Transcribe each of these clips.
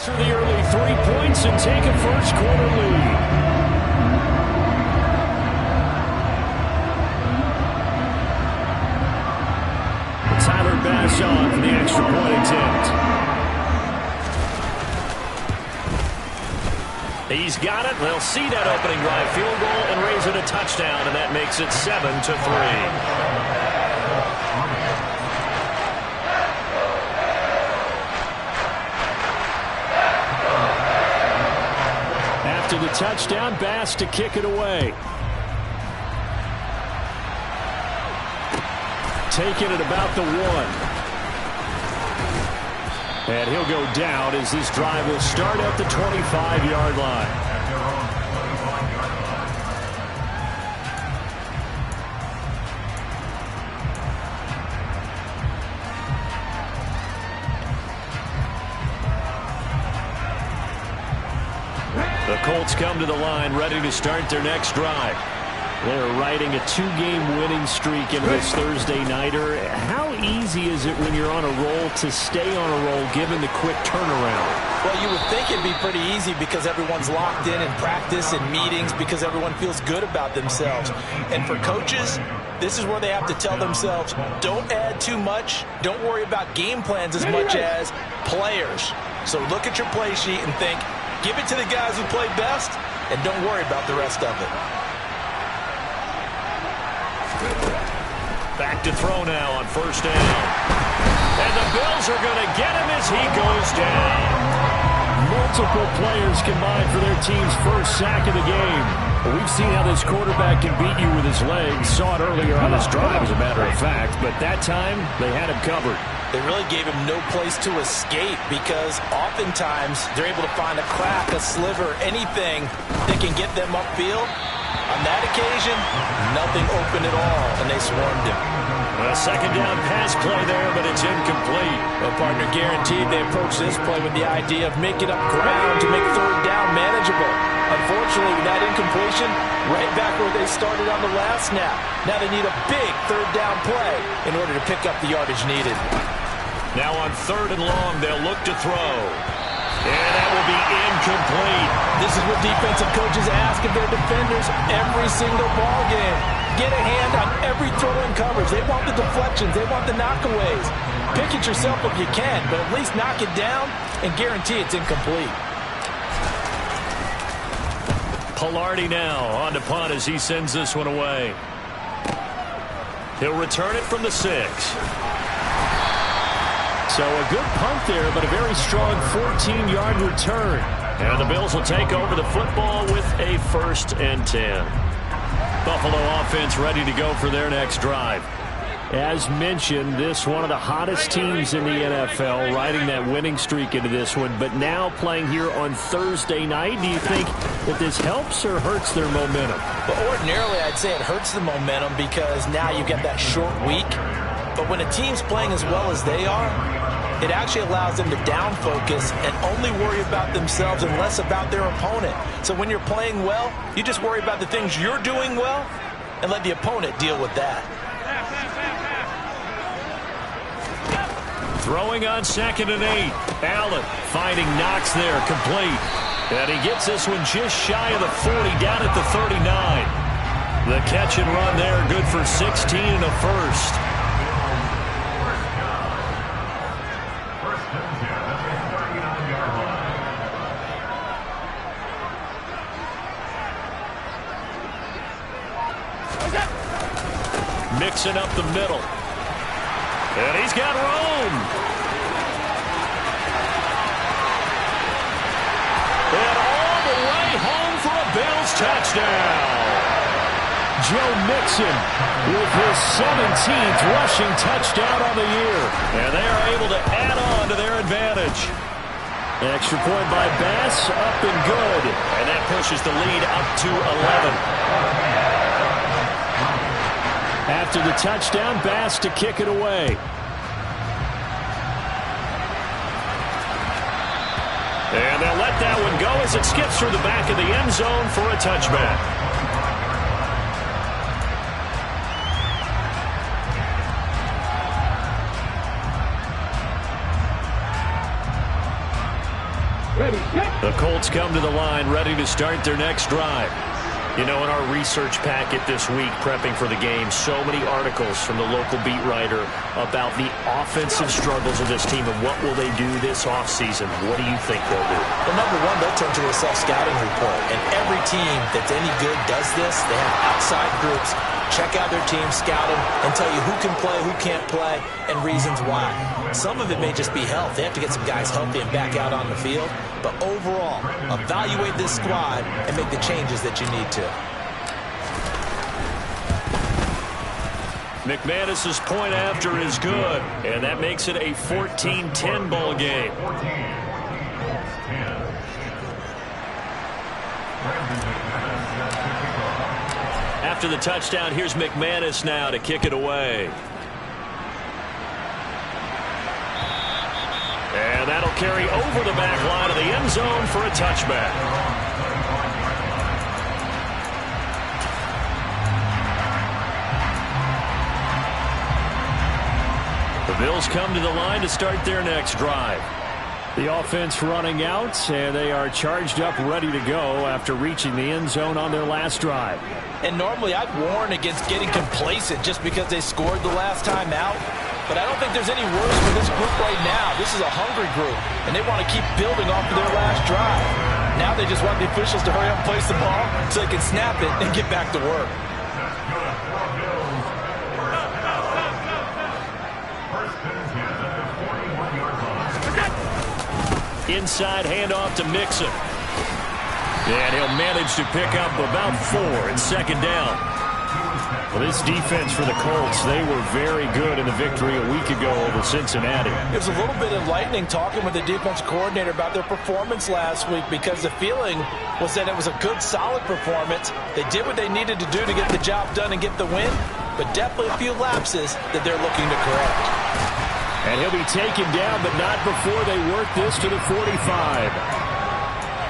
For the early 3 points and take a first quarter lead. Tyler Bass on for the extra point attempt. He's got it. They'll see that opening drive field goal and raise it a touchdown, and that makes it 7-3. After the touchdown, Bass to kick it away. Taking it about the 1. And he'll go down as this drive will start at the 25-yard line. The Colts come to the line ready to start their next drive. They're riding a 2-game winning streak into this Thursday nighter. How easy is it when you're on a roll to stay on a roll given the quick turnaround? Well, you would think it'd be pretty easy because everyone's locked in practice and meetings because everyone feels good about themselves. And for coaches, this is where they have to tell themselves, don't add too much. Don't worry about game plans as much as players. So look at your play sheet and think, give it to the guys who play best and don't worry about the rest of it. Back to throw now on first down. And the Bills are going to get him as he goes down. Multiple players combined for their team's first sack of the game. We've seen how this quarterback can beat you with his legs. Saw it earlier on this drive, as a matter of fact. But that time, they had him covered. They really gave him no place to escape because oftentimes they're able to find a crack, a sliver, anything that can get them upfield. On that occasion, nothing open at all, and they swarmed him. A second down pass play there, but it's incomplete. Well, partner, guaranteed they approached this play with the idea of making up ground to make third down manageable. Unfortunately, with that incompletion, right back where they started on the last snap. Now they need a big third down play in order to pick up the yardage needed. Now on third and long, they'll look to throw. And that will be incomplete. This is what defensive coaches ask of their defenders every single ball game. Get a hand on every throw in coverage. They want the deflections. They want the knockaways. Pick it yourself if you can, but at least knock it down and guarantee it's incomplete. Palardy now on to punt as he sends this one away. He'll return it from the 6. So a good punt there, but a very strong 14-yard return. And the Bills will take over the football with a 1st and 10. Buffalo offense ready to go for their next drive. As mentioned, this one of the hottest teams in the NFL, riding that winning streak into this one, but now playing here on Thursday night. Do you think that this helps or hurts their momentum? Well, ordinarily, I'd say it hurts the momentum because now you get that short week. But when a team's playing as well as they are, it actually allows them to down focus and only worry about themselves and less about their opponent. So when you're playing well, you just worry about the things you're doing well and let the opponent deal with that. Throwing on 2nd and 8. Allen finding Knox there, complete. And he gets this one just shy of the 40, down at the 39. The catch and run there, good for 16 and a first. Mixing up the middle. And he's got Rome. And all the way home for a Bills touchdown. Joe Mixon with his 17th rushing touchdown on the year. And they are able to add on to their advantage. Extra point by Bass, up and good. And that pushes the lead up to 11. After the touchdown, Bass to kick it away. And they'll let that one go as it skips through the back of the end zone for a touchback. The Colts come to the line ready to start their next drive. You know, in our research packet this week, prepping for the game, so many articles from the local beat writer about the offensive struggles of this team and what will they do this offseason. What do you think they'll do? Well, number one, they'll turn to a self-scouting report. And every team that's any good does this. They have outside groups. Check out their team, scout them, and tell you who can play, who can't play, and reasons why. Some of it may just be health. They have to get some guys healthy and back out on the field. But overall, evaluate this squad and make the changes that you need to. McManus's point after is good, and that makes it a 14-10 ball game. After the touchdown, here's McManus now to kick it away. And that'll carry over the back line of the end zone for a touchback. The Bills come to the line to start their next drive. The offense running out, and they are charged up, ready to go after reaching the end zone on their last drive. And normally I'd warn against getting complacent just because they scored the last time out. But I don't think there's any worse for this group right now. This is a hungry group, and they want to keep building off of their last drive. Now they just want the officials to hurry up and place the ball so they can snap it and get back to work. Inside handoff to Mixon. And he'll manage to pick up about 4 in second down. Well, this defense for the Colts, they were very good in the victory a week ago over Cincinnati. It was a little bit enlightening talking with the defense coordinator about their performance last week because the feeling was that it was a good, solid performance. They did what they needed to do to get the job done and get the win, but definitely a few lapses that they're looking to correct. And he'll be taken down, but not before they work this to the 45.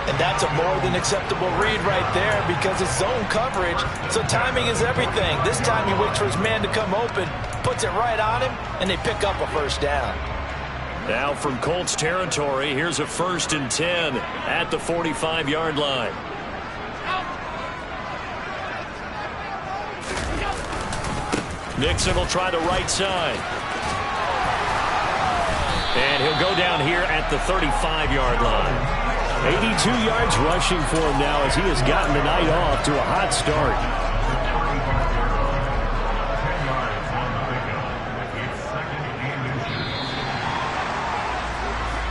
And that's a more than acceptable read right there because it's zone coverage, so timing is everything. This time he waits for his man to come open, puts it right on him, and they pick up a first down. Now from Colts territory, here's a 1st and 10 at the 45-yard line. Mixon will try the right side. And he'll go down here at the 35-yard line. 82 yards rushing for him now as he has gotten the night off to a hot start.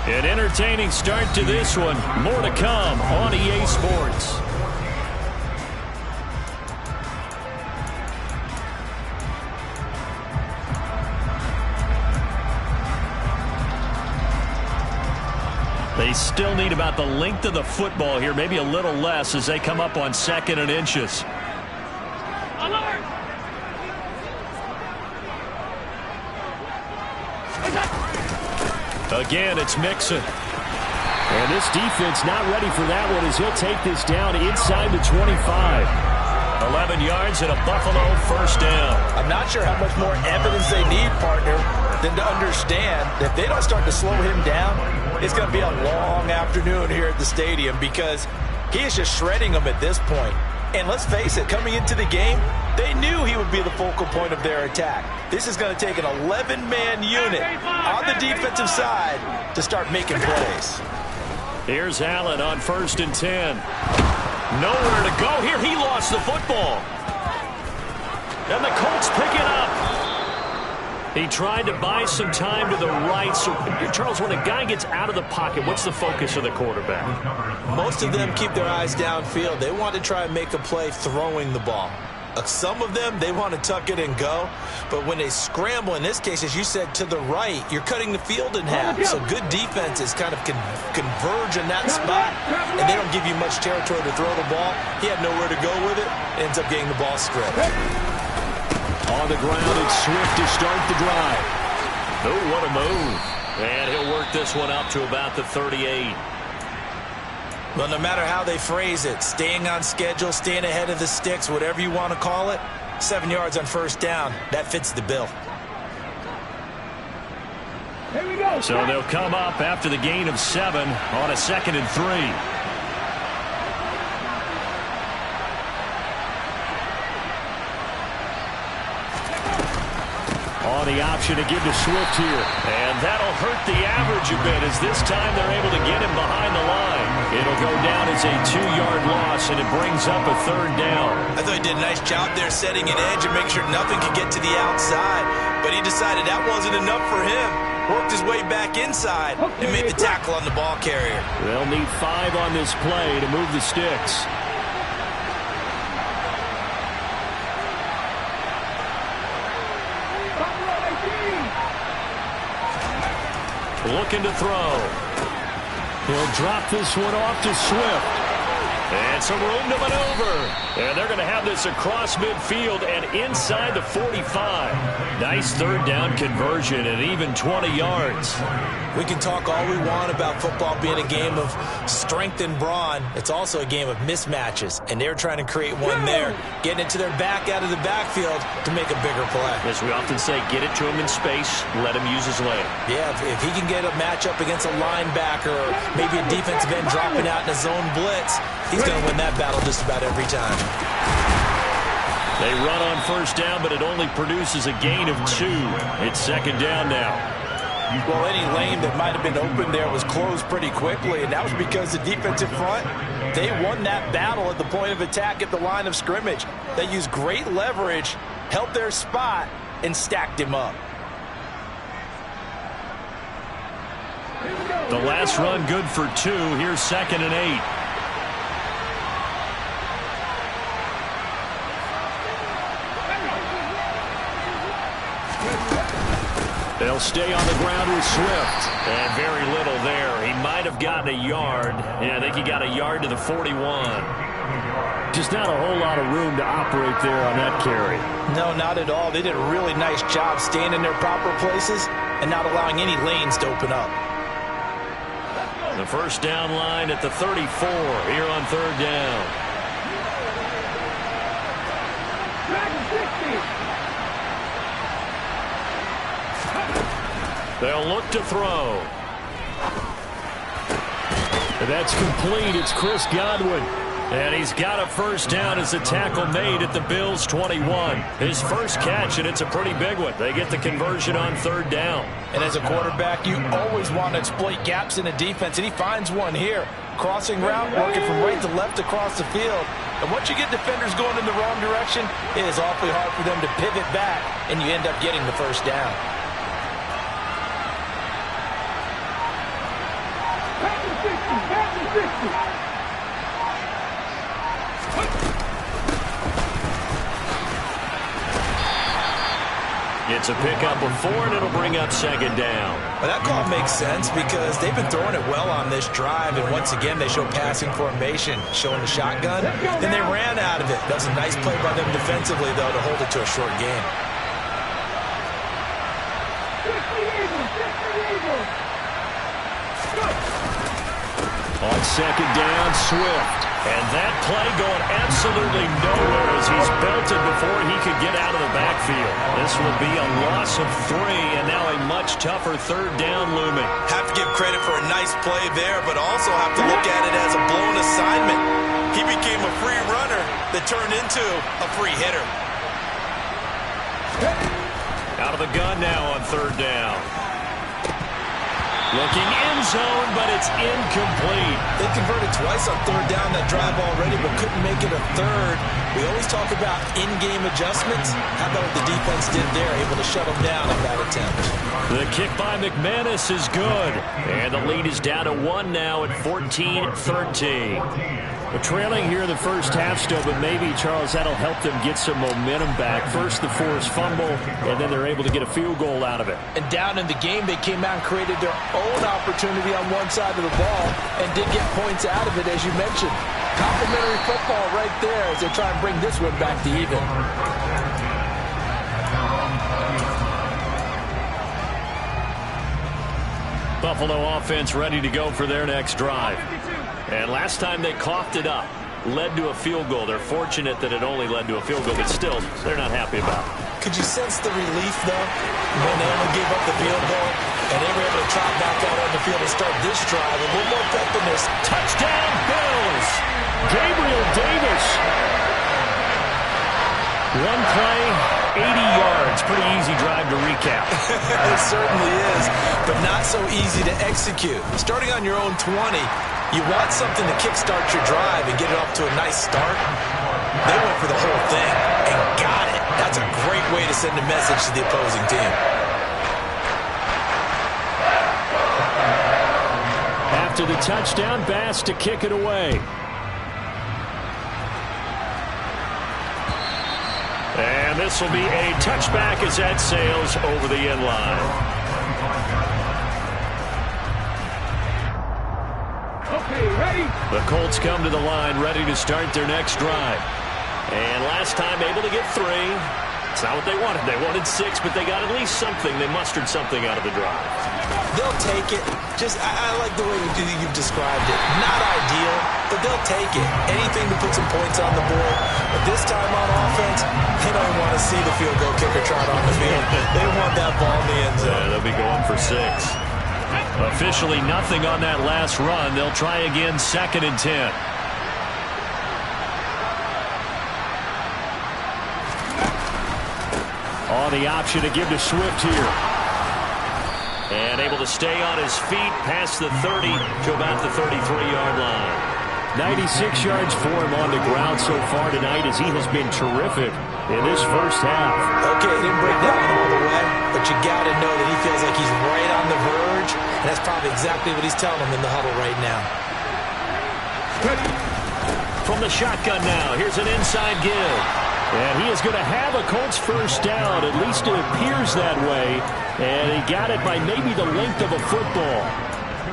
An entertaining start to this one. More to come on EA Sports. They still need about the length of the football here, maybe a little less as they come up on 2nd and inches. Alert! Again, it's Mixon. And this defense not ready for that one as he'll take this down inside the 25. 11 yards and a Buffalo first down. I'm not sure how much more evidence they need, partner, than to understand that if they don't start to slow him down, it's going to be a long afternoon here at the stadium because he is just shredding them at this point. And let's face it, coming into the game, they knew he would be the focal point of their attack. This is going to take an 11-man unit on the defensive side to start making plays. Here's Allen on 1st and 10. Nowhere to go here. He lost the football. And the Colts pick it up. He tried to buy some time to the right. So, Charles, when a guy gets out of the pocket, what's the focus of the quarterback? Most of them keep their eyes downfield. They want to try and make a play throwing the ball. Some of them, they want to tuck it and go. But when they scramble, in this case, as you said, to the right, you're cutting the field in half. So good defenses kind of converge in that spot, and they don't give you much territory to throw the ball. He had nowhere to go with it. Ends up getting the ball stripped. On the ground, it's Swift to start the drive. Oh, what a move. And he'll work this one up to about the 38. Well, no matter how they phrase it, staying on schedule, staying ahead of the sticks, whatever you want to call it, 7 yards on first down, that fits the bill. So they'll come up after the gain of 7 on a 2nd and 3. On the option to give to Swift here. And that'll hurt the average a bit as this time they're able to get him behind the line. It'll go down as a 2-yard loss, and it brings up a 3rd down. I thought he did a nice job there setting an edge and make sure nothing could get to the outside. But he decided that wasn't enough for him. Worked his way back inside and made the tackle on the ball carrier. They'll need 5 on this play to move the sticks. Looking to throw. He'll drop this one off to Swift. And some room to maneuver. And they're going to have this across midfield and inside the 45. Nice 3rd down conversion and even 20 yards. We can talk all we want about football being a game of strength and brawn. It's also a game of mismatches, and they're trying to create one there, getting it to their back out of the backfield to make a bigger play. As we often say, get it to him in space, let him use his leg. Yeah, if he can get a matchup against a linebacker or maybe a defensive end dropping out in a zone blitz, he's going to win that battle just about every time. They run on 1st down, but it only produces a gain of 2. It's 2nd down now. Well, any lane that might have been open there was closed pretty quickly, and that was because the defensive front, they won that battle at the point of attack at the line of scrimmage. They used great leverage, held their spot, and stacked him up. The last run good for 2. Here's 2nd and 8. They'll stay on the ground with Swift. And very little there. He might have gotten a yard. Yeah, I think he got a yard to the 41. Just not a whole lot of room to operate there on that carry. No, not at all. They did a really nice job staying in their proper places and not allowing any lanes to open up. The 1st down line at the 34 here on 3rd down. They'll look to throw. That's complete. It's Chris Godwin. And he's got a 1st down as a tackle made at the Bills' 21. His first catch, and it's a pretty big one. They get the conversion on 3rd down. And as a quarterback, you always want to exploit gaps in the defense, and he finds one here. Crossing route, working from right to left across the field. And once you get defenders going in the wrong direction, it is awfully hard for them to pivot back, and you end up getting the 1st down. It's a pickup of 4, and it'll bring up 2nd down. Well, that call makes sense because they've been throwing it well on this drive, and once again they show passing formation, showing the shotgun, and they ran out of it. That was a nice play by them defensively, though, to hold it to a short game. On 2nd down, Swift. And that play going absolutely nowhere as he's belted before he could get out of the backfield. This will be a loss of 3, and now a much tougher 3rd down looming. Have to give credit for a nice play there, but also have to look at it as a blown assignment. He became a free runner that turned into a free hitter. Out of the gun now on 3rd down. Looking end zone, but it's incomplete. They converted twice on 3rd down that drive already, but couldn't make it a 3rd. We always talk about in-game adjustments. How about what the defense did there, able to shut them down on that attempt? The kick by McManus is good. And the lead is down to 1 now at 14-13. We're trailing here in the first half still, but maybe, Charles, that'll help them get some momentum back. First, the forced fumble, and then they're able to get a field goal out of it. And down in the game, they came out and created their own opportunity on one side of the ball and did get points out of it, as you mentioned. Complimentary football right there as they try and bring this one back to even. Buffalo offense ready to go for their next drive. And last time they coughed it up, led to a field goal. They're fortunate that it only led to a field goal, but still, they're not happy about it. Could you sense the relief, though, when they only gave up the field goal and they were able to trot back out on the field and start this drive? A little more pep in this. Touchdown, Bills! Gabriel Davis. One play, 80 yards. Pretty easy drive to recap. It certainly is, but not so easy to execute. Starting on your own 20, you want something to kickstart your drive and get it off to a nice start. They went for the whole thing and got it. That's a great way to send a message to the opposing team. After the touchdown, Bass to kick it away. And this will be a touchback as that sails over the end line. Okay, ready? The Colts come to the line, ready to start their next drive. And last time able to get 3. It's not what they wanted. They wanted 6, but they got at least something. They mustered something out of the drive. They'll take it. I like the way you've described it. Not ideal, but they'll take it. Anything to put some points on the board. But this time on offense, they don't want to see the field goal kicker trot on the field. They want that ball in the end zone. Yeah, they'll be going for 6. Officially nothing on that last run. They'll try again, 2nd and 10. On the option to give to Swift here. And able to stay on his feet past the 30 to about the 33-yard line. 96 yards for him on the ground so far tonight as he has been terrific in this first half. Okay, he didn't break down all the way, but you got to know that he feels like he's right on the verge, and that's probably exactly what he's telling them in the huddle right now. From the shotgun now, here's an inside give. And he is going to have a Colts first down. At least it appears that way. And he got it by maybe the length of a football.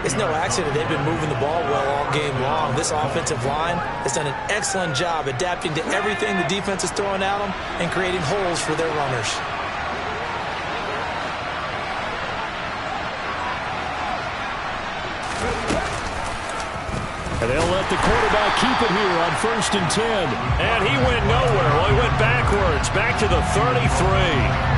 It's no accident they've been moving the ball well all game long. This offensive line has done an excellent job adapting to everything the defense is throwing at them and creating holes for their runners. And they'll let the quarterback keep it here on 1st and 10. And he went nowhere. Well, he went backwards, back to the 33.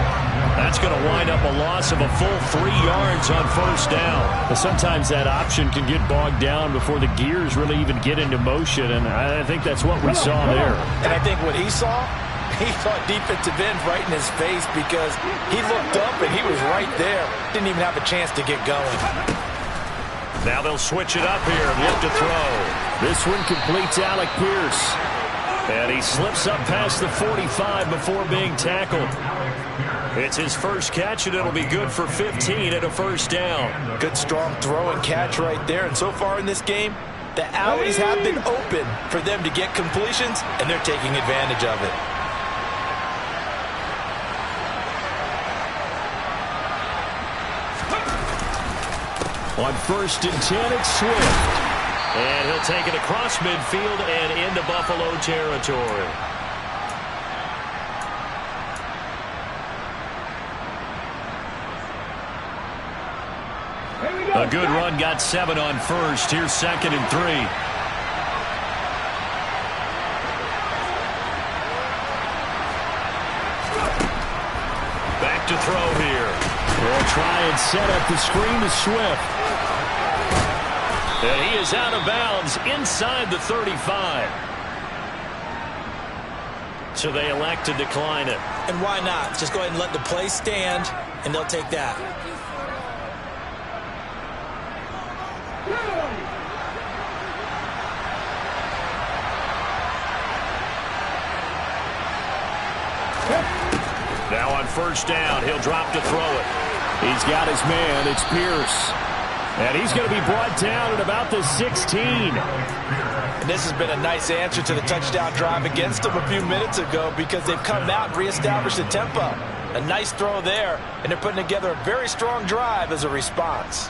That's going to wind up a loss of a full 3 yards on 1st down. Well, sometimes that option can get bogged down before the gears really even get into motion, and I think that's what we saw there. And I think what he saw defensive end right in his face because he looked up and he was right there. Didn't even have a chance to get going. Now they'll switch it up here and look to throw. This one completes Alec Pierce. And he slips up past the 45 before being tackled. It's his first catch, and it'll be good for 15 and a first down. Good strong throw and catch right there. And so far in this game, the alleys have been open for them to get completions, and they're taking advantage of it. On 1st and 10, it's Swift. And he'll take it across midfield and into Buffalo territory. A good run, got 7 on 1st. Here's 2nd and 3. Back to throw here. They'll try and set up the screen to Swift. And he is out of bounds inside the 35. So they elect to decline it. And why not? Just go ahead and let the play stand, and they'll take that. Now on 1st down, he'll drop to throw it. He's got his man. It's Pierce. And he's going to be brought down at about the 16. And this has been a nice answer to the touchdown drive against them a few minutes ago because they've come out and reestablished the tempo. A nice throw there, and they're putting together a very strong drive as a response.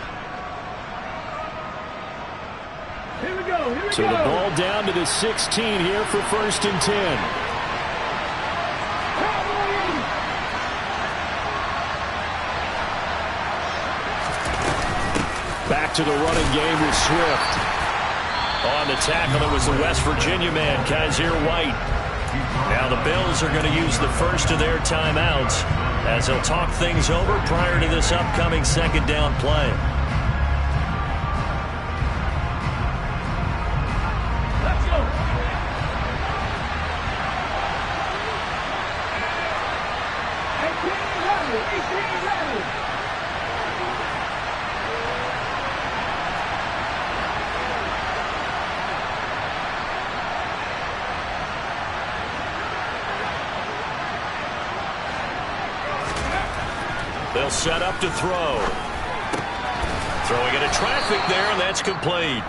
Here we go. So the ball down to the 16 here for 1st and 10. Back to the running game with Swift. On the tackle, it was the West Virginia man, Kaiser White. Now the Bills are going to use the first of their timeouts as they'll talk things over prior to this upcoming second down play. Let's go. 18-11. They'll set up to throw. Throwing into traffic there, and that's complete.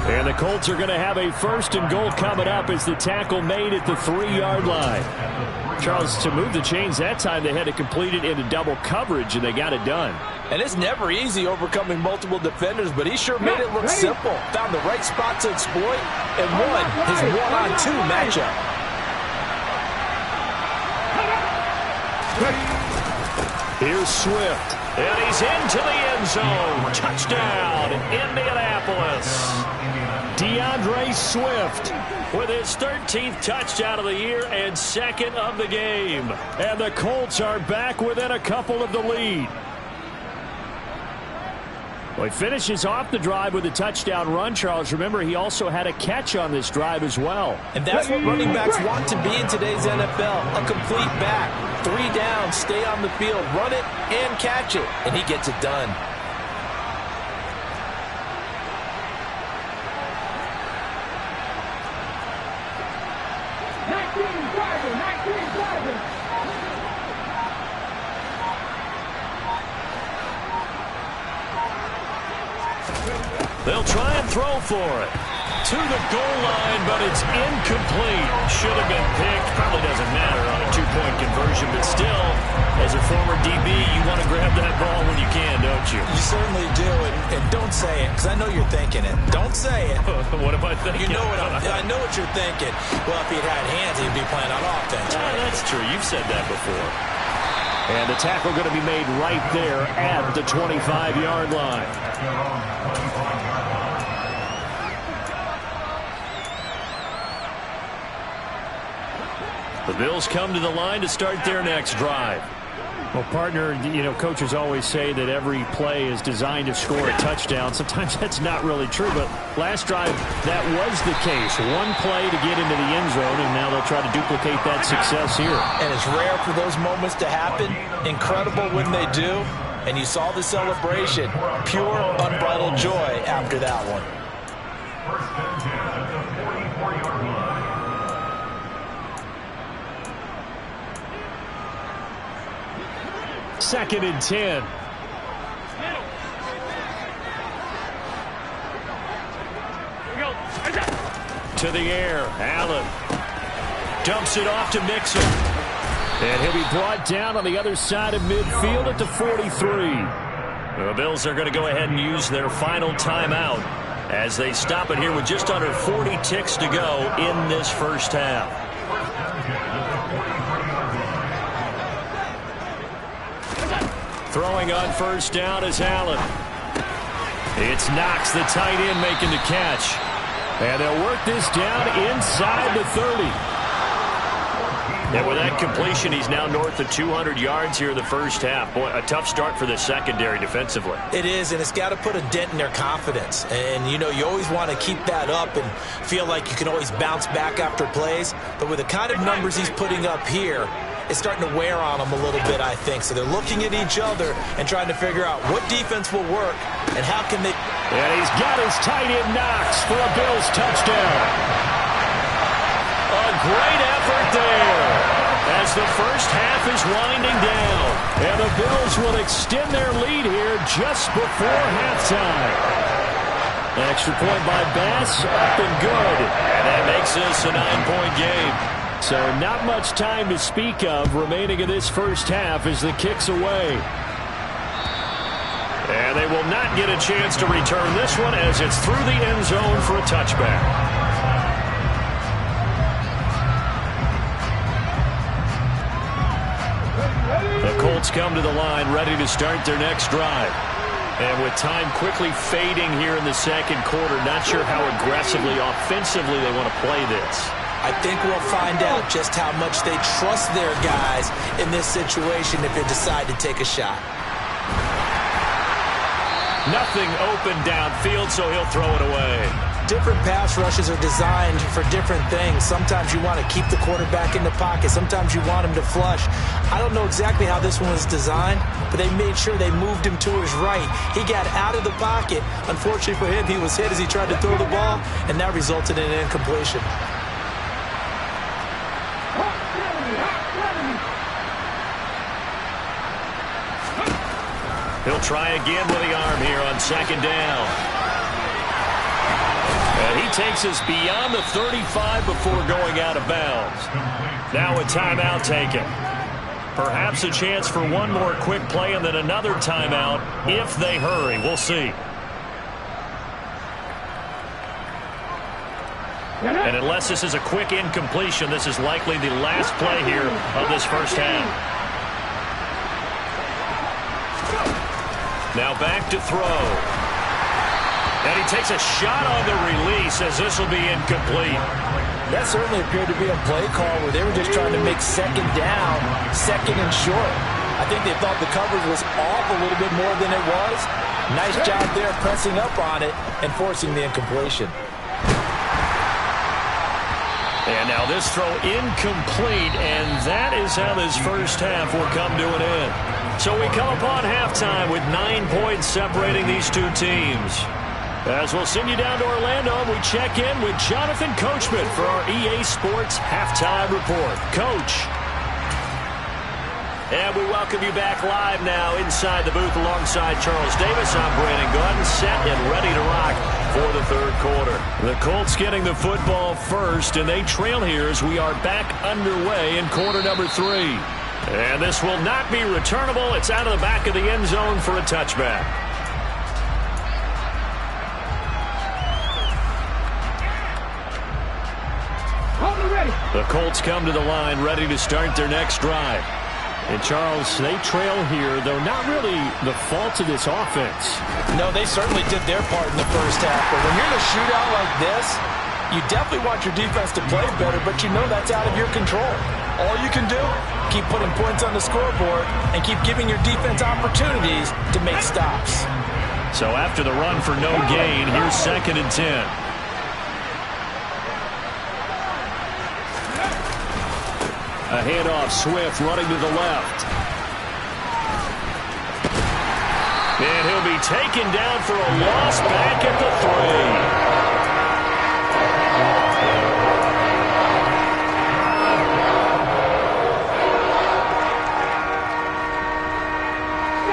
And the Colts are going to have a first and goal coming up as the tackle made at the 3-yard line. Charles, to move the chains that time, they had to complete it into double coverage, and they got it done. And it's never easy overcoming multiple defenders, but he sure made it look simple. Found the right spot to exploit and won his 1-on-2 matchup. Here's Swift, and he's into the end zone. Touchdown, Indianapolis. DeAndre Swift with his 13th touchdown of the year and second of the game. And the Colts are back within a couple of the lead. Well, he finishes off the drive with a touchdown run, Charles. Remember, he also had a catch on this drive as well. And that's what running backs want to be in today's NFL, a complete back. 3 down, stay on the field, run it, and catch it. And he gets it done. They'll try and throw for it. To the goal line, but it's incomplete. Should have been picked. Probably doesn't matter on a 2-point conversion, but still, as a former DB, you want to grab that ball when you can, don't you? You certainly do, and don't say it, because I know you're thinking it. Don't say it. What am I thinking? You know what I know what you're thinking. Well, if he'd had hands, he'd be playing on offense. Right? That's true. You've said that before. And the tackle going to be made right there at the 25-yard line. The Bills come to the line to start their next drive. Well, partner, you know, coaches always say that every play is designed to score a touchdown. Sometimes that's not really true, but last drive, that was the case. One play to get into the end zone, and now they'll try to duplicate that success here. And it's rare for those moments to happen. Incredible when they do. And you saw the celebration. Pure, unbridled joy after that one. Second and 10. To the air. Allen dumps it off to Mixon. And he'll be brought down on the other side of midfield at the 43. The Bills are going to go ahead and use their final timeout as they stop it here with just under 40 ticks to go in this first half. Throwing on first down is Allen. It's Knox, the tight end, making the catch. And they'll work this down inside the 30. And with that completion, he's now north of 200 yards here in the first half. Boy, a tough start for the secondary defensively. It is, and it's got to put a dent in their confidence. And, you know, you always want to keep that up and feel like you can always bounce back after plays. But with the kind of numbers he's putting up here, it's starting to wear on them a little bit, I think. So they're looking at each other and trying to figure out what defense will work and how can they... And he's got his tight end Knox for a Bills touchdown. A great effort there as the first half is winding down. And the Bills will extend their lead here just before halftime. An extra point by Bass, up and good. And that makes this a 9-point game. So not much time to speak of remaining in this first half as the kick's away. And they will not get a chance to return this one as it's through the end zone for a touchback. The Colts come to the line ready to start their next drive. And with time quickly fading here in the second quarter, not sure how aggressively, offensively they want to play this. I think we'll find out just how much they trust their guys in this situation if they decide to take a shot. Nothing open downfield, so he'll throw it away. Different pass rushes are designed for different things. Sometimes you want to keep the quarterback in the pocket. Sometimes you want him to flush. I don't know exactly how this one was designed, but they made sure they moved him to his right. He got out of the pocket. Unfortunately for him, he was hit as he tried to throw the ball, and that resulted in an incompletion. He'll try again with the arm here on second down. And he takes us beyond the 35 before going out of bounds. Now a timeout taken. Perhaps a chance for one more quick play and then another timeout if they hurry. We'll see. And unless this is a quick incompletion, this is likely the last play here of this first half. Now back to throw. And he takes a shot on the release as this will be incomplete. That certainly appeared to be a play call where they were just trying to make second down, second and short. I think they thought the coverage was off a little bit more than it was. Nice job there pressing up on it and forcing the incompletion. And now this throw incomplete, and that is how this first half will come to an end. So we come upon halftime with 9 points separating these two teams. As we'll send you down to Orlando, we check in with Jonathan Coachman for our EA Sports Halftime Report. Coach. And we welcome you back live now inside the booth alongside Charles Davis. I'm Brandon Gaudin, set and ready to rock for the third quarter. The Colts getting the football first, and they trail here as we are back underway in quarter number 3. And this will not be returnable. It's out of the back of the end zone for a touchback. The Colts come to the line ready to start their next drive. And Charles, they trail here, though not really the fault of this offense. No, they certainly did their part in the first half. But when you're in a shootout like this, you definitely want your defense to play better, but you know that's out of your control. All you can do, keep putting points on the scoreboard and keep giving your defense opportunities to make stops. So after the run for no gain, here's 2nd and 10. A handoff, Swift running to the left. And he'll be taken down for a loss back at the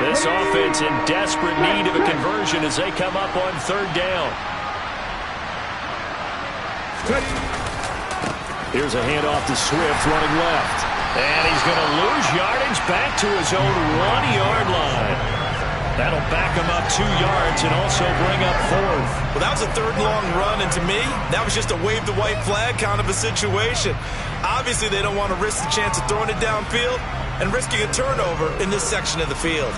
3. This offense in desperate need of a conversion as they come up on 3rd down. Here's a handoff to Swift running left. And he's going to lose yardage back to his own 1-yard line. That'll back him up 2 yards and also bring up 4th. Well, that was a 3rd long run, and to me, that was just a wave the white flag kind of a situation. Obviously, they don't want to risk the chance of throwing it downfield and risking a turnover in this section of the field.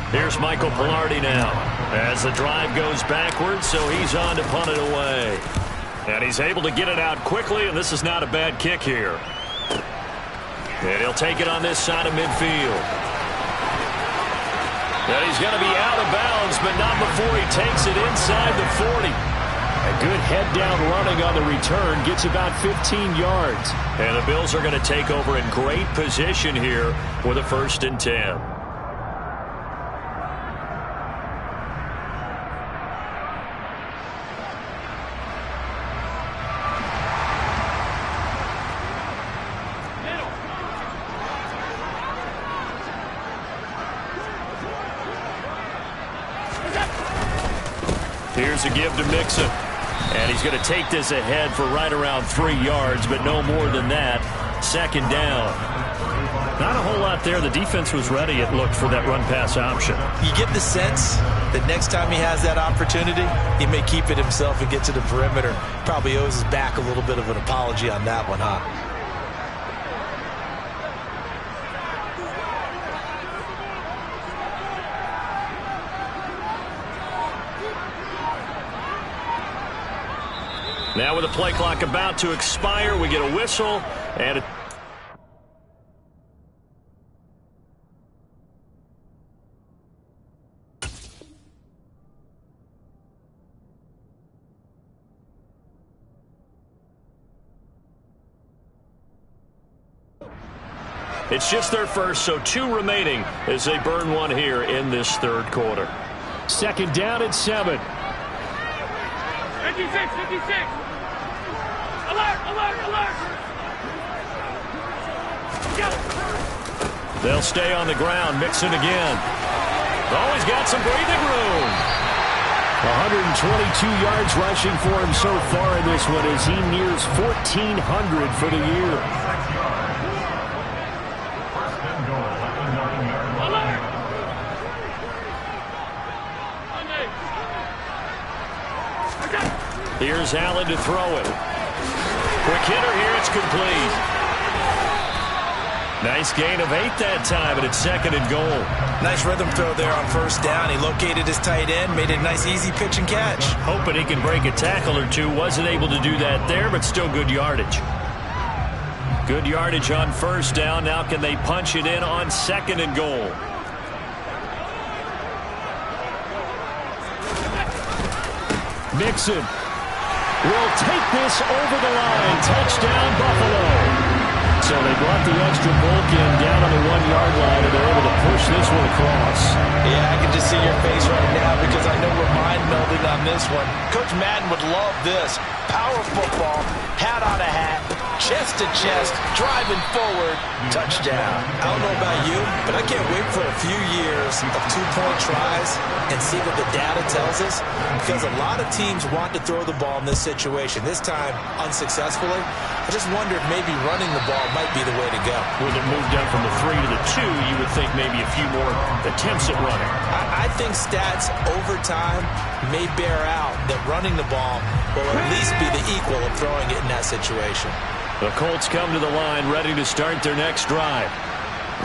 Here's Michael Palardy now as the drive goes backwards, so he's on to punt it away. And he's able to get it out quickly, and this is not a bad kick here. And he'll take it on this side of midfield. And he's going to be out of bounds, but not before he takes it inside the 40. A good head-down running on the return gets about 15 yards. And the Bills are going to take over in great position here with a 1st and 10. Here's a give to Mixon. And he's going to take this ahead for right around 3 yards, but no more than that. 2nd down. Not a whole lot there. The defense was ready, it looked, for that run-pass option. You get the sense that next time he has that opportunity, he may keep it himself and get to the perimeter. Probably owes his back a little bit of an apology on that one, huh? Now with the play clock about to expire, we get a whistle and a... It's just their first, so 2 remaining as they burn one here in this third quarter. Second down and 7. 56, 56. Alert, alert, alert. Go. They'll stay on the ground. Mixon again. Oh, he's got some breathing room. 122 yards rushing for him so far in this one as he nears 1,400 for the year. Here's Allen to throw it. Quick hitter here. It's complete. Nice gain of 8 that time, and it's 2nd and goal. Nice rhythm throw there on first down. He located his tight end, made it a nice easy pitch and catch. Hoping he can break a tackle or two. Wasn't able to do that there, but still good yardage. Good yardage on first down. Now can they punch it in on 2nd and goal? Mixon will take this over the line. Touchdown, Buffalo. So they brought the extra bulk in down on the 1-yard line, and they're able to push this one across. Yeah, I can just see your face right now because I know we're mind-melding on this one. Coach Madden would love this. Power football, hat on a hat, chest to chest, driving forward, touchdown. I don't know about you, but I can't wait for a few years of 2-point tries and see what the data tells us, because a lot of teams want to throw the ball in this situation. This time, unsuccessfully. I just wonder if maybe running the ball might be the way to go. With it moved down from the 3 to the 2, you would think maybe a few more attempts at running. I think stats over time may bear out that running the ball will at least be the equal of throwing it in that situation. The Colts come to the line ready to start their next drive.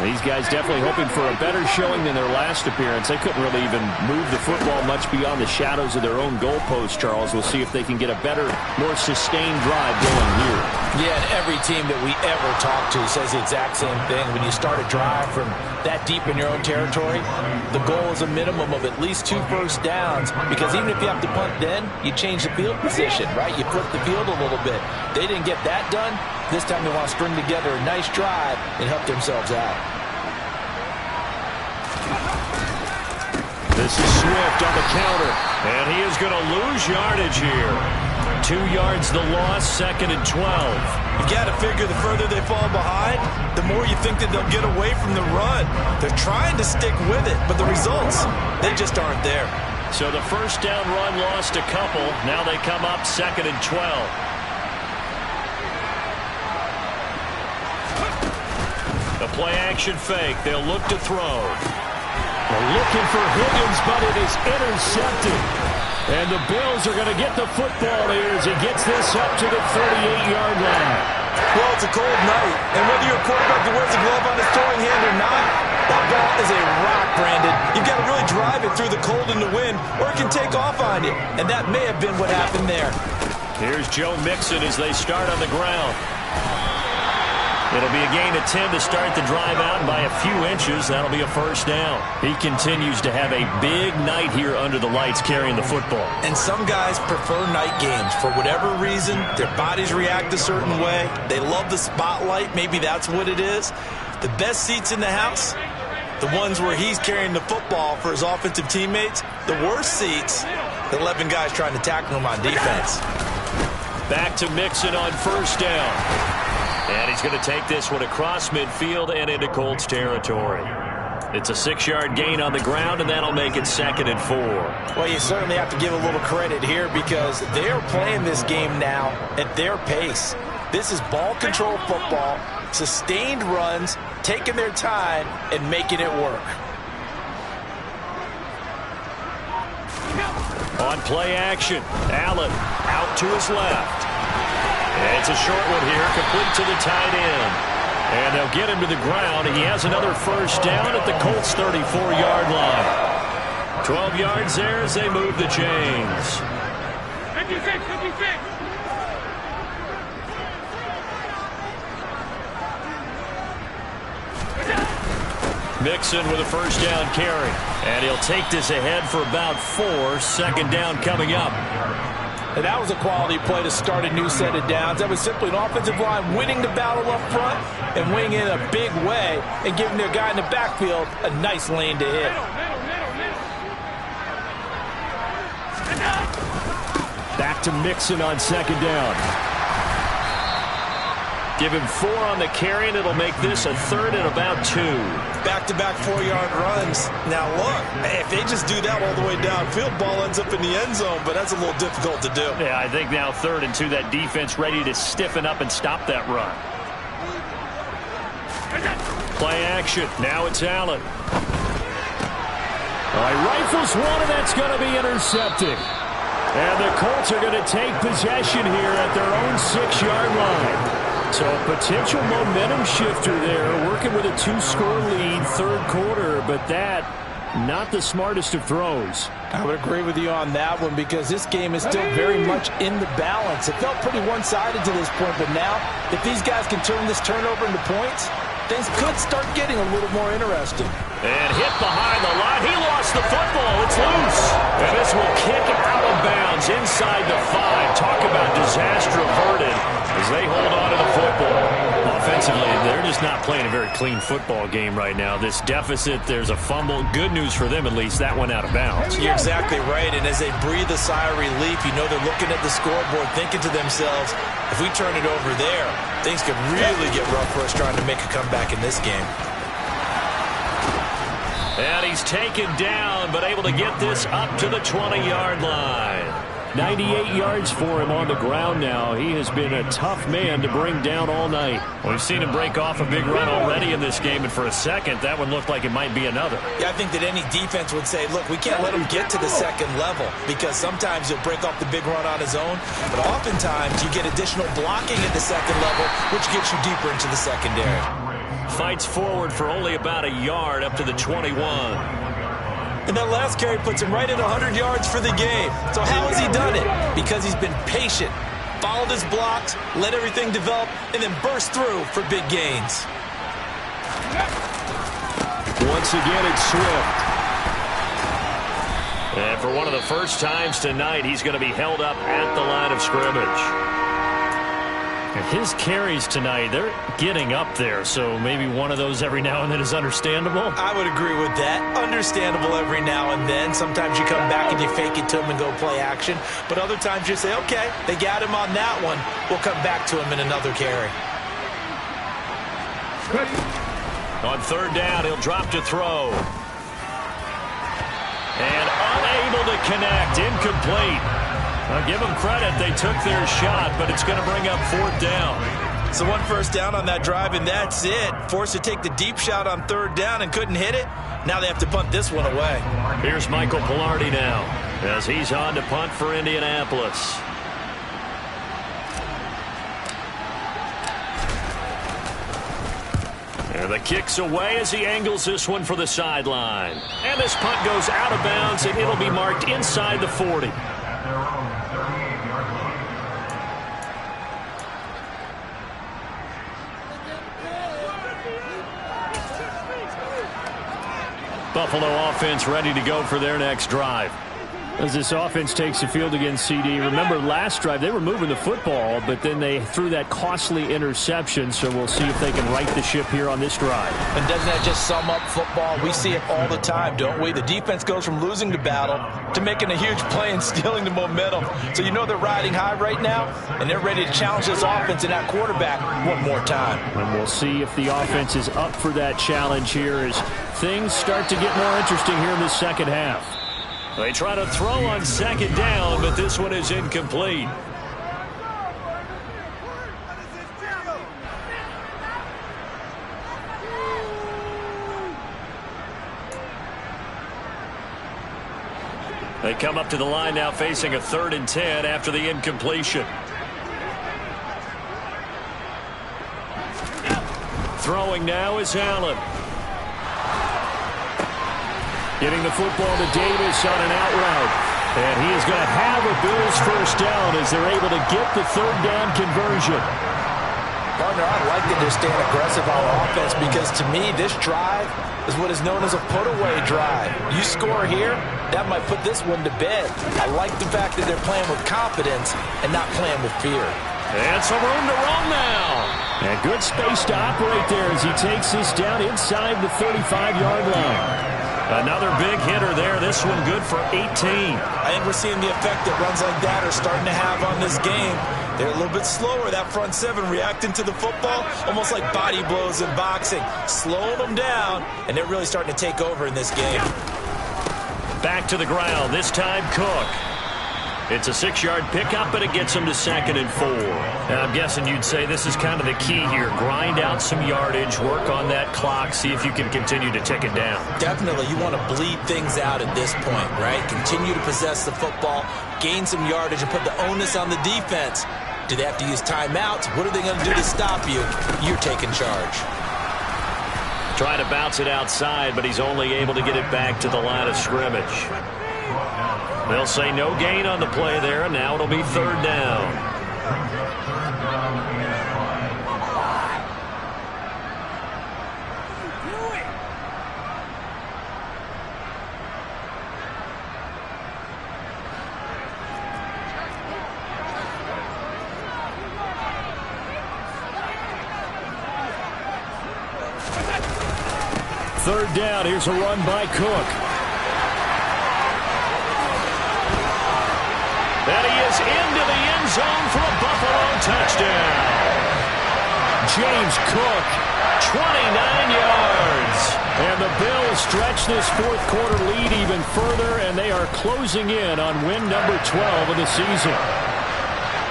These guys definitely hoping for a better showing than their last appearance. They couldn't really even move the football much beyond the shadows of their own goalpost, Charles. We'll see if they can get a better, more sustained drive going here. Yeah, and every team that we ever talk to says the exact same thing. When you start a drive from that deep in your own territory, the goal is a minimum of at least 2 first downs, because even if you have to punt then, you change the field position, right? You flip the field a little bit. They didn't get that done. This time they want to string together a nice drive and help themselves out. This is Swift on the counter, and he is going to lose yardage here. 2 yards the loss, 2nd and 12. You got to figure the further they fall behind, the more you think that they'll get away from the run. They're trying to stick with it, but the results, they just aren't there. So the first down run lost a couple. Now they come up 2nd and 12. The play action fake. They'll look to throw. They're looking for Higgins, but it is intercepted. And the Bills are going to get the football here as he gets this up to the 38-yard line. Well, it's a cold night, and whether you're a quarterback that wears a glove on his throwing hand or not, that ball is a rock, Brandon. You've got to really drive it through the cold and the wind, or it can take off on you. And that may have been what happened there. Here's Joe Mixon as they start on the ground. It'll be a gain of 10 to start the drive out, and by a few inches, that'll be a first down. He continues to have a big night here under the lights carrying the football. And some guys prefer night games. For whatever reason, their bodies react a certain way. They love the spotlight. Maybe that's what it is. The best seats in the house, the ones where he's carrying the football for his offensive teammates. The worst seats, the 11 guys trying to tackle him on defense. Back to Mixon on first down. And he's going to take this one across midfield and into Colts territory. It's a 6-yard gain on the ground, and that'll make it 2nd and 4. Well, you certainly have to give a little credit here because they're playing this game now at their pace. This is ball control football, sustained runs, taking their time, and making it work. On play action, Allen out to his left. And it's a short one here, complete to the tight end. And they'll get him to the ground. He has another first down at the Colts' 34-yard line. 12 yards there as they move the chains. 56, 56. Mixon with a first down carry. And he'll take this ahead for about 4. Second down coming up. And that was a quality play to start a new set of downs. That was simply an offensive line winning the battle up front and winning in a big way and giving their guy in the backfield a nice lane to hit. Back to Mixon on second down. Give him 4 on the carry, and it'll make this a third and about 2. Back-to-back 4-yard runs. Now, look, if they just do that all the way downfield, ball ends up in the end zone, but that's a little difficult to do. Yeah, I think now 3rd and 2, that defense ready to stiffen up and stop that run. Play action. Now it's Allen. All right, rifles one, and that's going to be intercepted. And the Colts are going to take possession here at their own 6-yard line. So a potential momentum shifter there, working with a 2-score lead, 3rd quarter, but that, not the smartest of throws. I would agree with you on that one because this game is still very much in the balance. It felt pretty one-sided to this point, but now, if these guys can turn this turnover into points, things could start getting a little more interesting. And hit behind the line. He lost the football. It's loose. And this will kick out of bounds inside the 5. Talk about disaster averted as they hold on to the football. Offensively, they're just not playing a very clean football game right now. This deficit, there's a fumble. Good news for them, at least. That went out of bounds. You're exactly right. And as they breathe a sigh of relief, you know they're looking at the scoreboard, thinking to themselves, if we turn it over there, things could really get rough for us trying to make a comeback in this game. And he's taken down, but able to get this up to the 20-yard line. 98 yards for him on the ground now. He has been a tough man to bring down all night. We've seen him break off a big run already in this game, and for a second, that one looked like it might be another. Yeah, I think that any defense would say, look, we can't let him get to the second level because sometimes he'll break off the big run on his own, but oftentimes you get additional blocking at the second level, which gets you deeper into the secondary. Fights forward for only about a yard up to the 21. And that last carry puts him right at 100 yards for the game. So how has he done it? Because he's been patient, followed his blocks, let everything develop, and then burst through for big gains. Once again, it's Swift. And for one of the first times tonight, he's going to be held up at the line of scrimmage. And his carries tonight, they're getting up there, so maybe one of those every now and then is understandable. I would agree with that. Understandable every now and then. Sometimes you come back and you fake it to him and go play action. But other times you say, okay, they got him on that one. We'll come back to him in another carry. On 3rd down, he'll drop to throw. And unable to connect, incomplete. I'll give them credit. They took their shot, but it's going to bring up 4th down. So 1 first down on that drive, and that's it. Forced to take the deep shot on 3rd down and couldn't hit it. Now they have to punt this one away. Here's Michael Palardy now as he's on to punt for Indianapolis. And the kick's away as he angles this one for the sideline. And this punt goes out of bounds, and it'll be marked inside the 40. Buffalo offense ready to go for their next drive. As this offense takes the field against CD. Remember last drive they were moving the football, but then they threw that costly interception, so we'll see if they can right the ship here on this drive. And doesn't that just sum up football? We see it all the time, don't we? The defense goes from losing the battle to making a huge play and stealing the momentum. So you know they're riding high right now, and they're ready to challenge this offense and that quarterback one more time. And we'll see if the offense is up for that challenge here as things start to get more interesting here in the second half. They try to throw on 2nd down, but this one is incomplete. They come up to the line now facing a 3rd and 10 after the incompletion. Throwing now is Allen. Getting the football to Davis on an out route. And he is going to have a Bills first down as they're able to get the 3rd down conversion. partner, I like that they're staying aggressive on offense because, to me, this drive is what is known as a put-away drive. You score here, that might put this one to bed. I like the fact that they're playing with confidence and not playing with fear. And some room to run now. And good space to operate there as he takes this down inside the 35-yard line. Another big hitter there. This one good for 18. I think we're seeing the effect that runs like that are starting to have on this game. They're a little bit slower, that front seven, reacting to the football, almost like body blows in boxing. Slowing them down, and they're really starting to take over in this game. Back to the ground, this time Cook. It's a 6-yard pickup, and it gets him to 2nd and 4. And I'm guessing you'd say this is kind of the key here. Grind out some yardage, work on that clock, see if you can continue to tick it down. Definitely. You want to bleed things out at this point, right? Continue to possess the football, gain some yardage, and put the onus on the defense. Do they have to use timeouts? What are they going to do to stop you? You're taking charge. Trying to bounce it outside, but he's only able to get it back to the line of scrimmage. They'll say no gain on the play there, and now it'll be 3rd down. Third down, here's a run by Cook. And he is into the end zone for a Buffalo touchdown. James Cook, 29 yards. And the Bills stretch this fourth quarter lead even further, and they are closing in on win number 12 of the season.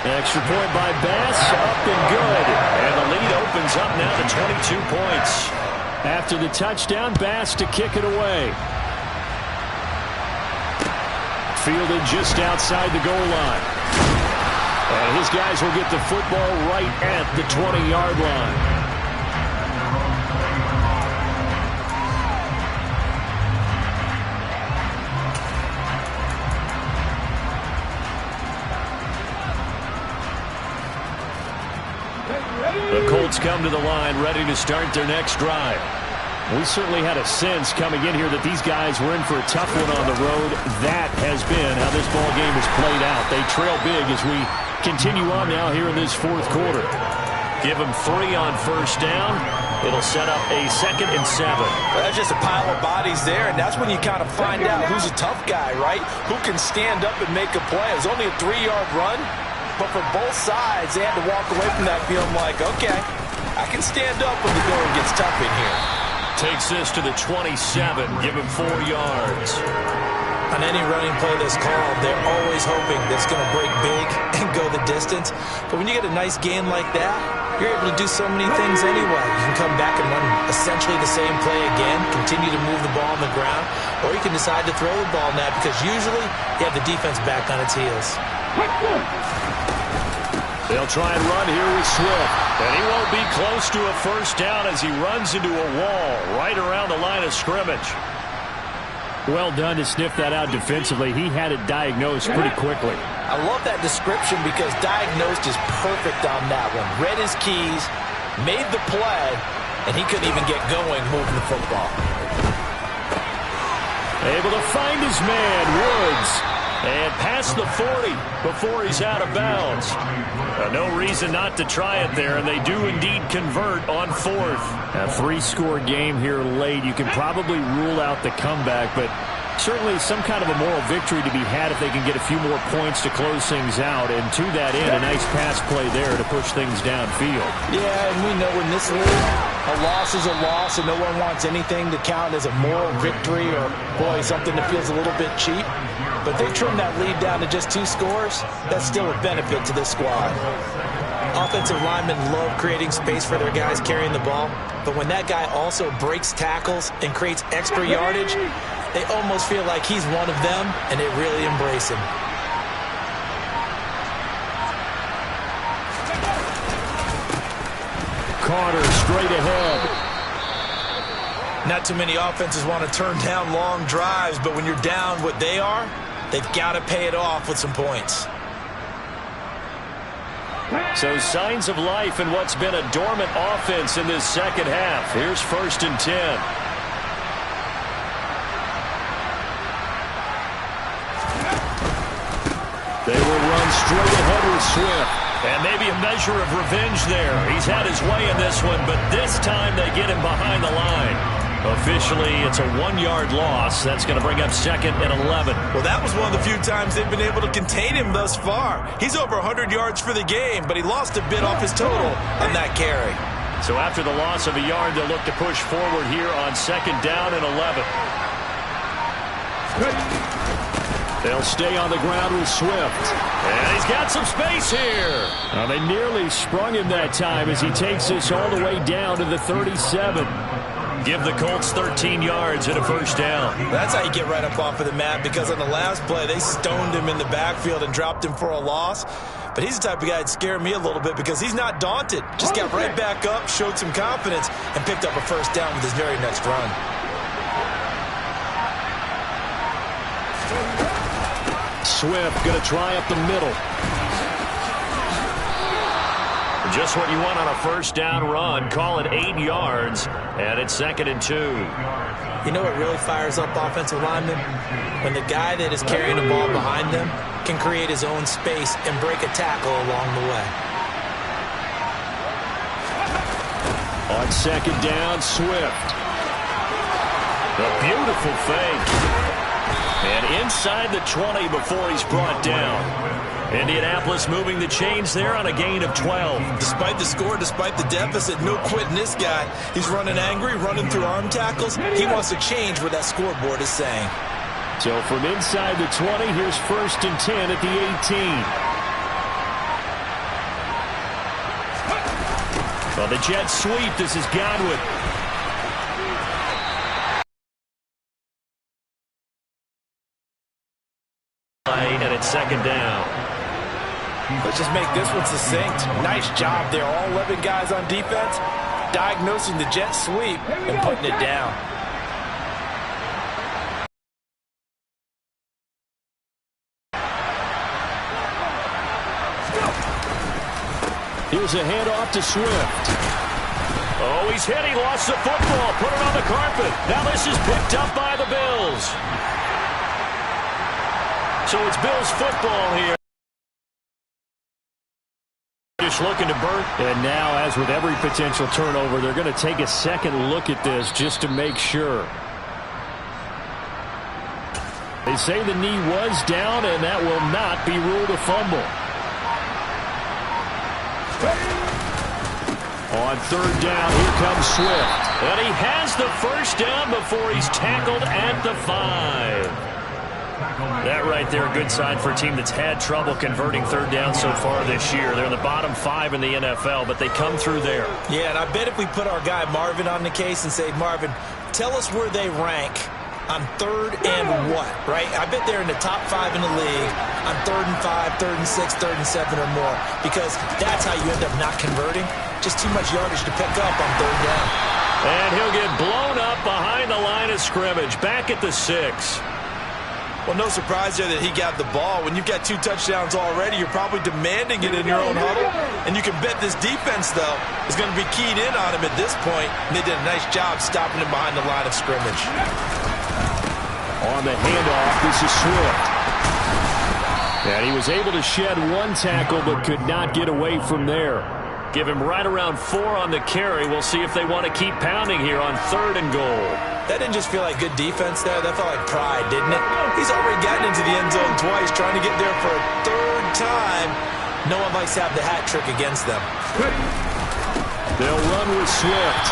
Extra point by Bass, up and good. And the lead opens up now to 22 points. After the touchdown, Bass to kick it away. Fielded just outside the goal line. And his guys will get the football right at the 20-yard line. The Colts come to the line ready to start their next drive. We certainly had a sense coming in here that these guys were in for a tough one on the road. That has been how this ball game has played out. They trail big as we continue on now here in this fourth quarter. Give them 3 on first down. It'll set up a 2nd and 7. Well, that's just a pile of bodies there, and that's when you kind of find out who's a tough guy, right? Who can stand up and make a play. It was only a 3-yard run, but for both sides, they had to walk away from that feeling like, okay, I can stand up when the going gets tough in here. Takes this to the 27, give him 4 yards. On any running play that's called, they're always hoping that it's going to break big and go the distance. But when you get a nice gain like that, you're able to do so many things anyway. You can come back and run essentially the same play again, continue to move the ball on the ground, or you can decide to throw the ball now because usually you have the defense back on its heels. They'll try and run here with Swift. And he won't be close to a first down as he runs into a wall right around the line of scrimmage. Well done to sniff that out defensively. He had it diagnosed pretty quickly. I love that description because diagnosed is perfect on that one. Read his keys, made the play, and he couldn't even get going moving the football. Able to find his man, Woods. And past the 40 before he's out of bounds. No reason not to try it there, and they do indeed convert on 4th. A 3-score game here late. You can probably rule out the comeback, but certainly some kind of a moral victory to be had if they can get a few more points to close things out. And to that end, a nice pass play there to push things downfield. Yeah, and we know in this league, a loss is a loss, and no one wants anything to count as a moral victory or, boy, something that feels a little bit cheap. But they trim that lead down to just 2 scores. That's still a benefit to this squad. Offensive linemen love creating space for their guys carrying the ball. But when that guy also breaks tackles and creates extra yardage, they almost feel like he's one of them, and they really embrace him. Carter straight ahead. Not too many offenses want to turn down long drives, but when you're down what they are, they've got to pay it off with some points. So signs of life in what's been a dormant offense in this second half. Here's 1st and 10. They will run straight ahead with Swift. And maybe a measure of revenge there. He's had his way in this one, but this time they get him behind the line. Officially, it's a 1-yard loss. That's going to bring up 2nd and 11. Well, that was one of the few times they've been able to contain him thus far. He's over 100 yards for the game, but he lost a bit off his total on that carry. So after the loss of a yard, they'll look to push forward here on 2nd down and 11. They'll stay on the ground with Swift. And he's got some space here. Now, they nearly sprung him that time as he takes this all the way down to the 37. Give the Colts 13 yards and a 1st down. That's how you get right up off of the mat, because on the last play, they stoned him in the backfield and dropped him for a loss. But he's the type of guy that scared me a little bit because he's not daunted. Just got right back up, showed some confidence, and picked up a 1st down with his very next run. Swift going to try up the middle. Just what you want on a 1st down run. Call it 8 yards, and it's 2nd and 2. You know what really fires up offensive linemen? When the guy that is carrying the ball behind them can create his own space and break a tackle along the way. On 2nd down, Swift. A beautiful fake. And inside the 20 before he's brought down. Indianapolis moving the chains there on a gain of 12. Despite the score, despite the deficit, no quitting this guy. He's running angry, running through arm tackles. He wants to change what that scoreboard is saying. So from inside the 20, here's 1st and 10 at the 18. Well, the jet sweep. This is Godwin. And it's 2nd down. Let's just make this one succinct. Nice job there. All 11 guys on defense diagnosing the jet sweep and putting it down. Here's a handoff to Swift. Oh, he's hit. He lost the football. Put it on the carpet. Now this is picked up by the Bills. So it's Bills football here. Just looking to burn. And now, as with every potential turnover, they're going to take a second look at this just to make sure. They say the knee was down, and that will not be ruled a fumble. On 3rd down, here comes Swift. And he has the 1st down before he's tackled at the 5. That right there, a good sign for a team that's had trouble converting 3rd down so far this year. They're in the bottom 5 in the NFL, but they come through there. Yeah, and I bet if we put our guy Marvin on the case and say, Marvin, tell us where they rank on 3rd and what, right? I bet they're in the top 5 in the league on 3rd and 5, 3rd and 6, 3rd and 7 or more, because that's how you end up not converting. Just too much yardage to pick up on 3rd down. And he'll get blown up behind the line of scrimmage, back at the 6. Well, no surprise there that he got the ball. When you've got 2 touchdowns already, you're probably demanding it in your own huddle. And you can bet this defense, though, is going to be keyed in on him at this point. And they did a nice job stopping him behind the line of scrimmage. On the handoff, this is Swift. And he was able to shed 1 tackle but could not get away from there. Give him right around 4 on the carry. We'll see if they want to keep pounding here on 3rd and goal. That didn't just feel like good defense there. That felt like pride, didn't it? He's already gotten into the end zone twice, trying to get there for a 3rd time. No one likes to have the hat trick against them. They'll run with Swift.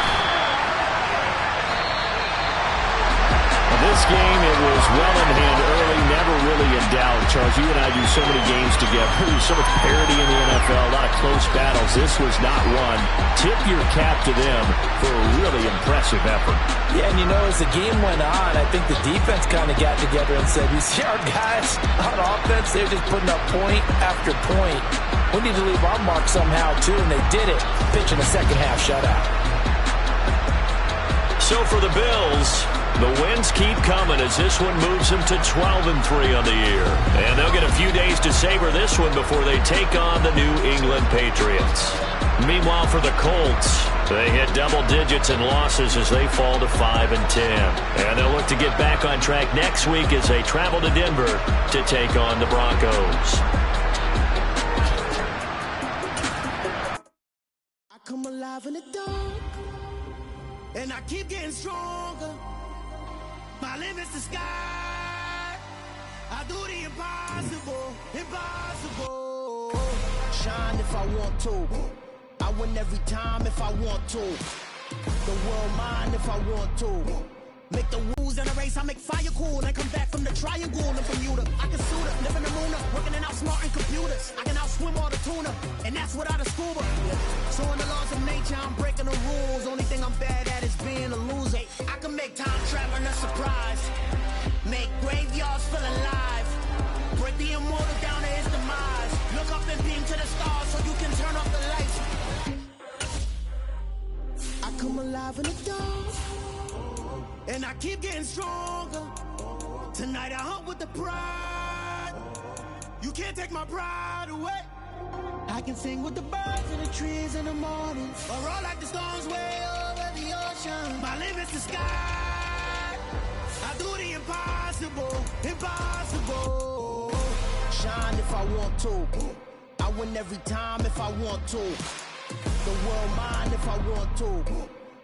This game, it was well in hand early, never really in doubt. Charles, you and I do so many games together. There's so much parity in the NFL, a lot of close battles. This was not one. Tip your cap to them for a really impressive effort. Yeah, and you know, as the game went on, I think the defense kind of got together and said, you see our guys on offense, they're just putting up point after point. We need to leave our mark somehow, too, and they did it, pitching a second-half shutout. So for the Bills, the wins keep coming as this one moves them to 12-3 on the year. And they'll get a few days to savor this one before they take on the New England Patriots. Meanwhile, for the Colts, they hit double digits in losses as they fall to 5-10. And they'll look to get back on track next week as they travel to Denver to take on the Broncos. I come alive in the dark, and I keep getting stronger. My limit's the sky. I do the impossible, impossible. Shine if I want to. I win every time if I want to. The world mine if I want to. Make the rules in a race, I make fire cool. And come back from the triangle in Bermuda. I can suit up, live in the moon up, working and outsmarting computers. I can outswim all the tuna, and that's without a scuba. So in the laws of nature, I'm breaking the rules. Only thing I'm bad at is being a loser. I can make time traveling a surprise. Make graveyards feel alive. Break the immortal down to his demise. Look up and beam to the stars so you can turn off the lights. I come alive in the dark, and I keep getting stronger. Tonight I hunt with the pride. You can't take my pride away. I can sing with the birds and the trees in the morning, or roll like the storms way over the ocean. My limit's the sky. I do the impossible, impossible. Shine if I want to. I win every time if I want to. The world mine if I want to.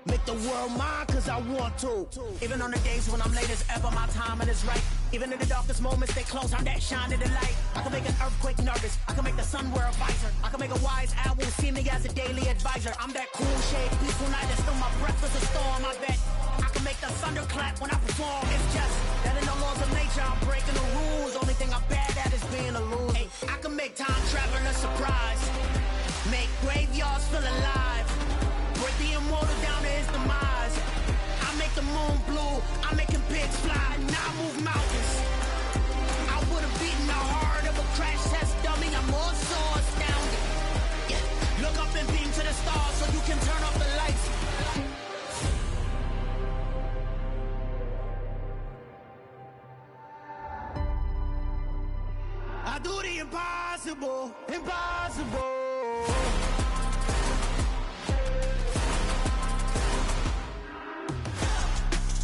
Make the world mine cause I want to. Even on the days when I'm late as ever, my timing is right. Even in the darkest moments, they close, I'm that shining the light. I can make an earthquake nervous. I can make the sun wear a visor. I can make a wise owl see me as a daily advisor. I'm that cool shade, peaceful night, and still my breath is a storm. I bet I can make the thunder clap when I perform. It's just that in the laws of nature, I'm breaking the rules. Only thing I'm bad at is being a loser. Hey, I can make time traveling a surprise. Make graveyards feel alive. Break the immortal down to his demise. I make the moon blue. I'm making pigs fly. Now I move mountains. I would have beaten the heart of a crash test dummy. I'm more so astounded. Yeah. Look up and beam to the stars so you can turn off the lights. I do the impossible, impossible.